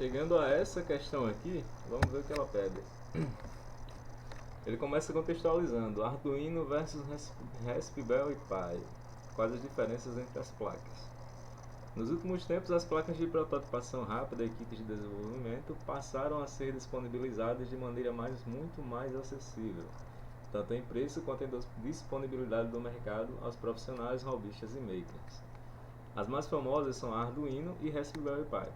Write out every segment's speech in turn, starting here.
Chegando a essa questão aqui, vamos ver o que ela pede. Ele começa contextualizando Arduino versus Raspberry Pi. Quais as diferenças entre as placas? Nos últimos tempos, as placas de prototipação rápida e kits de desenvolvimento passaram a ser disponibilizadas de maneira muito mais acessível, tanto em preço quanto em disponibilidade do mercado aos profissionais, hobbyistas e makers. As mais famosas são a Arduino e Raspberry Pi.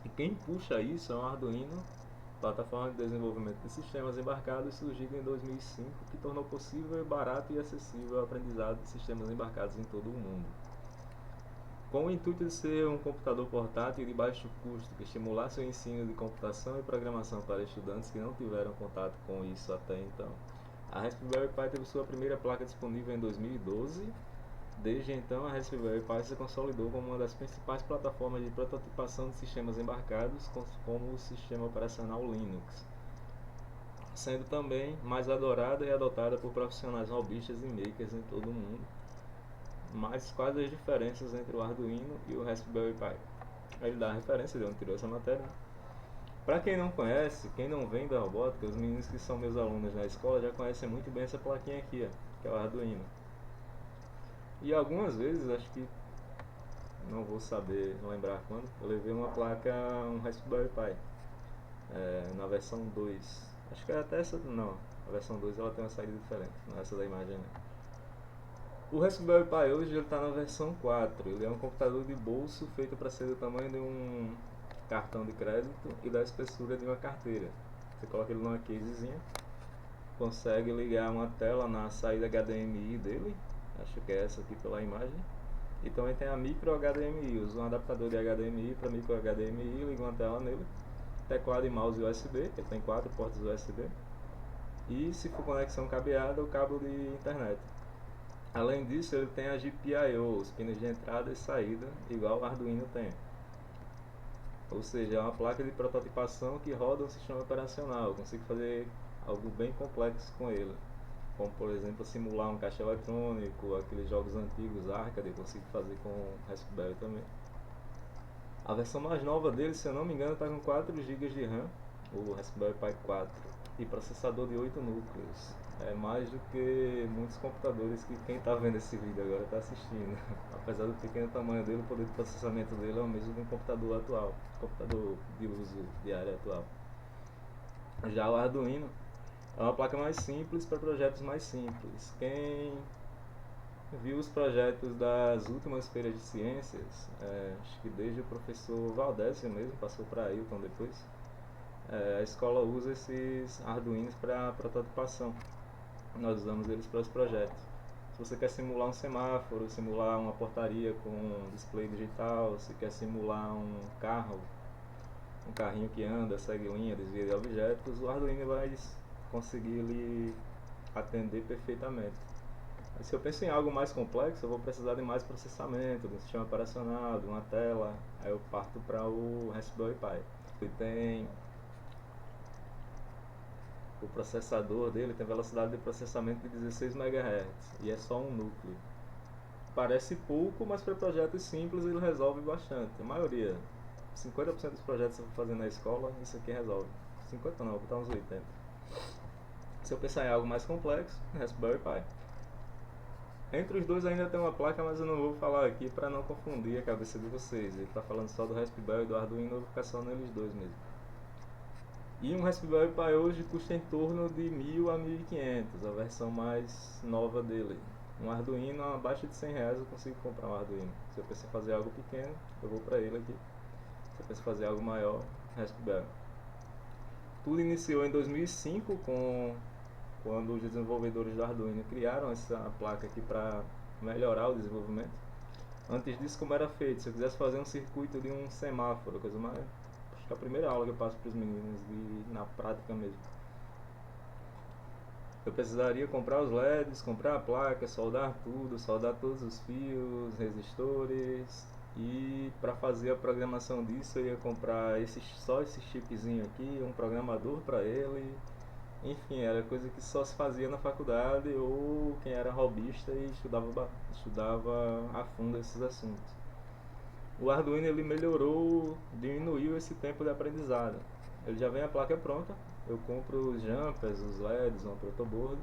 E quem puxa isso é o Arduino, plataforma de desenvolvimento de sistemas embarcados surgida em 2005, que tornou possível, barato e acessível o aprendizado de sistemas embarcados em todo o mundo. Com o intuito de ser um computador portátil e de baixo custo que estimulasse o ensino de computação e programação para estudantes que não tiveram contato com isso até então, a Raspberry Pi teve sua primeira placa disponível em 2012. Desde então, a Raspberry Pi se consolidou como uma das principais plataformas de prototipação de sistemas embarcados, como o sistema operacional Linux, sendo também mais adorada e adotada por profissionais hobbyistas e makers em todo o mundo. Mas quais as diferenças entre o Arduino e o Raspberry Pi? Ele dá a referência de onde tirou essa matéria. Para quem não conhece, quem não vem da robótica, os meninos que são meus alunos na escola já conhecem muito bem essa plaquinha aqui, que é o Arduino. E algumas vezes, acho que não vou saber lembrar quando, eu levei uma placa, um Raspberry Pi, na versão 2. Acho que é até essa, não, a versão 2 ela tem uma saída diferente, não é essa da imagem não. O Raspberry Pi hoje ele está na versão 4, ele é um computador de bolso feito para ser do tamanho de um cartão de crédito e da espessura de uma carteira. Você coloca ele numa casezinha, consegue ligar uma tela na saída HDMI dele, acho que é essa aqui pela imagem, e também tem a micro HDMI, usa um adaptador de HDMI para micro HDMI, liga uma tela nele, teclado e mouse USB, ele tem 4 portas USB, e se for conexão cabeada, o cabo de internet. Além disso, ele tem a GPIO, os pinos de entrada e saída, igual o Arduino tem. Ou seja, é uma placa de prototipação que roda um sistema operacional, eu consigo fazer algo bem complexo com ele, como por exemplo simular um caixa eletrônico, aqueles jogos antigos arcade, eu consigo fazer com o Raspberry também. A versão mais nova dele, se eu não me engano, está com 4 GB de RAM, o Raspberry Pi 4, e processador de 8 núcleos. É mais do que muitos computadores que quem está vendo esse vídeo agora está assistindo. Apesar do pequeno tamanho dele, o poder de processamento dele é o mesmo de um computador atual, computador de uso diário atual. Já o Arduino é uma placa mais simples para projetos mais simples. Quem viu os projetos das últimas feiras de ciências, acho que desde o professor Valdésio mesmo, passou para Ailton depois, a escola usa esses Arduinos para prototipação. Nós usamos eles para os projetos. Se você quer simular um semáforo, simular uma portaria com um display digital, se quer simular um carro, um carrinho que anda, segue linha, desvia de objetos, o Arduino vai conseguir lhe atender perfeitamente. Mas se eu penso em algo mais complexo, eu vou precisar de mais processamento, de um sistema operacional, de uma tela, aí eu parto para o Raspberry Pi. Ele tem o processador dele tem velocidade de processamento de 16 MHz e é só um núcleo. Parece pouco, mas para projetos simples ele resolve bastante. A maioria, 50% dos projetos que eu vou fazer na escola, isso aqui resolve. 50 não, vou botar uns 80. Se eu pensar em algo mais complexo, Raspberry Pi. Entre os dois ainda tem uma placa, mas eu não vou falar aqui para não confundir a cabeça de vocês. Ele está falando só do Raspberry e do Arduino, eu vou ficar só neles dois mesmo. E um Raspberry Pi hoje custa em torno de 1.000 a 1.500, a versão mais nova dele. Um Arduino, abaixo de 100 reais eu consigo comprar um Arduino. Se eu pensar em fazer algo pequeno, eu vou para ele aqui. Se eu pensar em fazer algo maior, Raspberry. Tudo iniciou em 2005, quando os desenvolvedores do Arduino criaram essa placa aqui para melhorar o desenvolvimento. Antes disso, como era feito? Se eu quisesse fazer um circuito de um semáforo, coisa mais... Acho que é a primeira aula que eu passo para os meninos, na prática mesmo. Eu precisaria comprar os LEDs, comprar a placa, soldar tudo, soldar todos os fios, resistores. E para fazer a programação disso eu ia comprar só esse chipzinho aqui, um programador para ele. Enfim, era coisa que só se fazia na faculdade ou quem era hobbyista e estudava a fundo esses assuntos. O Arduino ele melhorou, diminuiu diminuiu esse tempo de aprendizado. Ele já vem a placa pronta, eu compro os jumpers, os LEDs, uma protoboard,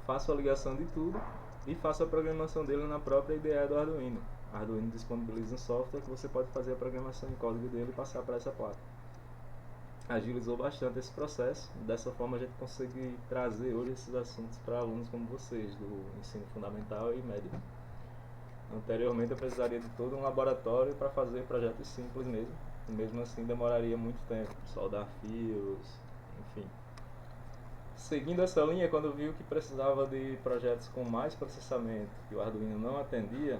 faço a ligação de tudo e faço a programação dele na própria IDE do Arduino. O Arduino disponibiliza um software que você pode fazer a programação em código dele e passar para essa placa. Agilizou bastante esse processo, dessa forma a gente consegue trazer hoje esses assuntos para alunos como vocês, do ensino fundamental e médio. Anteriormente eu precisaria de todo um laboratório para fazer projetos simples mesmo, e mesmo assim demoraria muito tempo, soldar fios, enfim. Seguindo essa linha, quando viu que precisava de projetos com mais processamento, que o Arduino não atendia,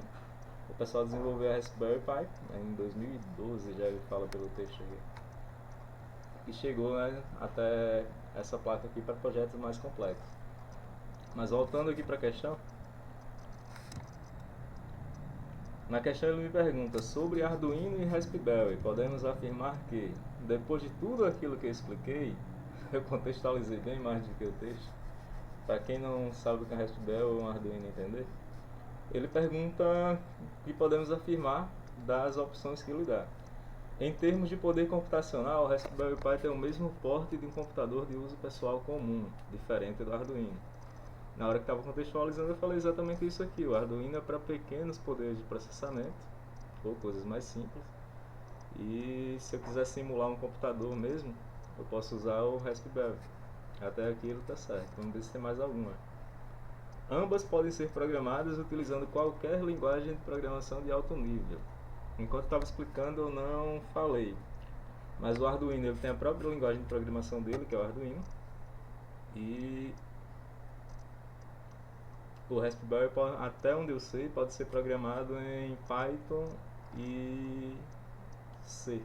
o pessoal desenvolveu a Raspberry Pi, em 2012 já ele fala pelo texto aqui, e chegou, né, até essa placa aqui para projetos mais complexos. Mas voltando aqui para a questão, na questão ele me pergunta sobre Arduino e Raspberry. Podemos afirmar que, depois de tudo aquilo que eu expliquei, eu contextualizei bem mais do que o texto, para quem não sabe o que é Raspberry ou um Arduino entender, ele pergunta que podemos afirmar das opções que ele dá. Em termos de poder computacional, o Raspberry Pi tem o mesmo porte de um computador de uso pessoal comum, diferente do Arduino. Na hora que estava contextualizando eu falei exatamente isso aqui, o Arduino é para pequenos poderes de processamento, ou coisas mais simples, e se eu quiser simular um computador mesmo, eu posso usar o Raspberry. Até aqui ele está certo, vamos ver se tem mais alguma. Ambas podem ser programadas utilizando qualquer linguagem de programação de alto nível. Enquanto estava explicando eu não falei, mas o Arduino ele tem a própria linguagem de programação dele, que é o Arduino, e o Raspberry, até onde eu sei, pode ser programado em Python e C,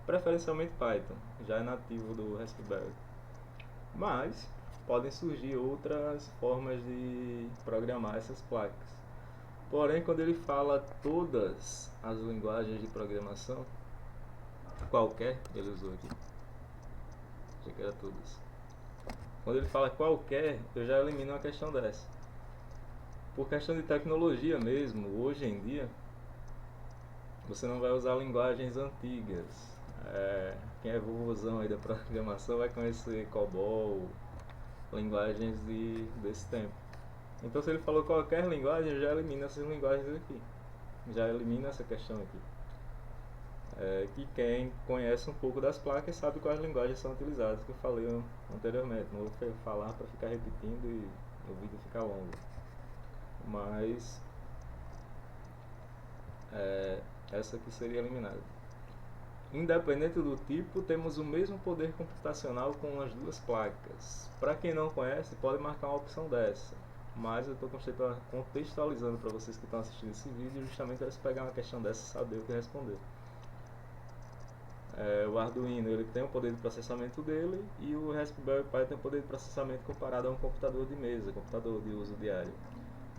preferencialmente Python, já é nativo do Raspberry, mas podem surgir outras formas de programar essas placas. Porém, quando ele fala todas as linguagens de programação, qualquer, ele usou aqui, achei que era todas. Quando ele fala qualquer, eu já elimino uma questão dessa. Por questão de tecnologia mesmo, hoje em dia, você não vai usar linguagens antigas. Quem é vovôzão aí da programação vai conhecer COBOL, linguagens desse tempo. Então se ele falou qualquer linguagem, eu já elimino essas linguagens aqui. Já elimina essa questão aqui. Que quem conhece um pouco das placas sabe quais linguagens são utilizadas, que eu falei anteriormente. Não vou falar para ficar repetindo e o vídeo ficar longo. Mas essa aqui seria eliminada. Independente do tipo, temos o mesmo poder computacional com as duas placas. Para quem não conhece, pode marcar uma opção dessa, mas eu estou contextualizando para vocês que estão assistindo esse vídeo, justamente para pegar uma questão dessa e saber o que responder. O Arduino ele tem o poder de processamento dele e o Raspberry Pi tem o poder de processamento comparado a um computador de mesa, computador de uso diário.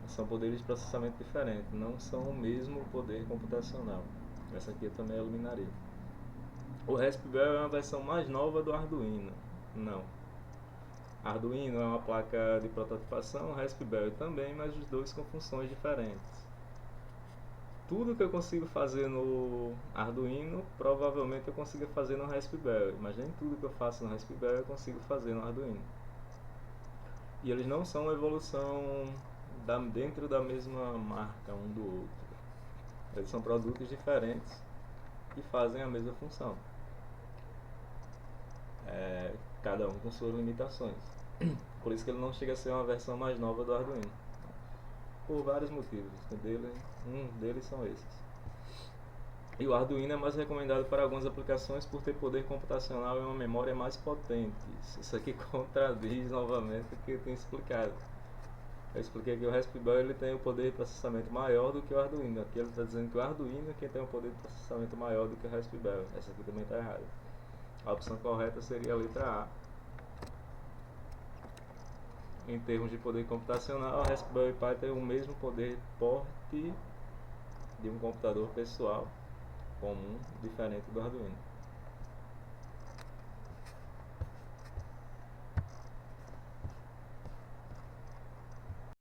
São poderes de processamento diferentes, não são o mesmo poder computacional. Essa aqui eu também eliminaria. O Raspberry é uma versão mais nova do Arduino. Não. Arduino é uma placa de prototipação, Raspberry também, mas os dois com funções diferentes. Tudo que eu consigo fazer no Arduino, provavelmente eu consigo fazer no Raspberry, mas nem tudo que eu faço no Raspberry eu consigo fazer no Arduino. E eles não são uma evolução dentro da mesma marca um do outro. Eles são produtos diferentes que fazem a mesma função. Cada um com suas limitações. Por isso que ele não chega a ser uma versão mais nova do Arduino. Por vários motivos. Um deles são esses. E o Arduino é mais recomendado para algumas aplicações por ter poder computacional e uma memória mais potente. Isso aqui contradiz novamente o que eu tenho explicado. Eu expliquei que o Raspberry ele tem o poder de processamento maior do que o Arduino. Aqui ele está dizendo que o Arduino é quem tem o poder de processamento maior do que o Raspberry. Essa aqui também está errada. A opção correta seria a letra A. Em termos de poder computacional, o Raspberry Pi tem o mesmo poder de porte de um computador pessoal comum, diferente do Arduino.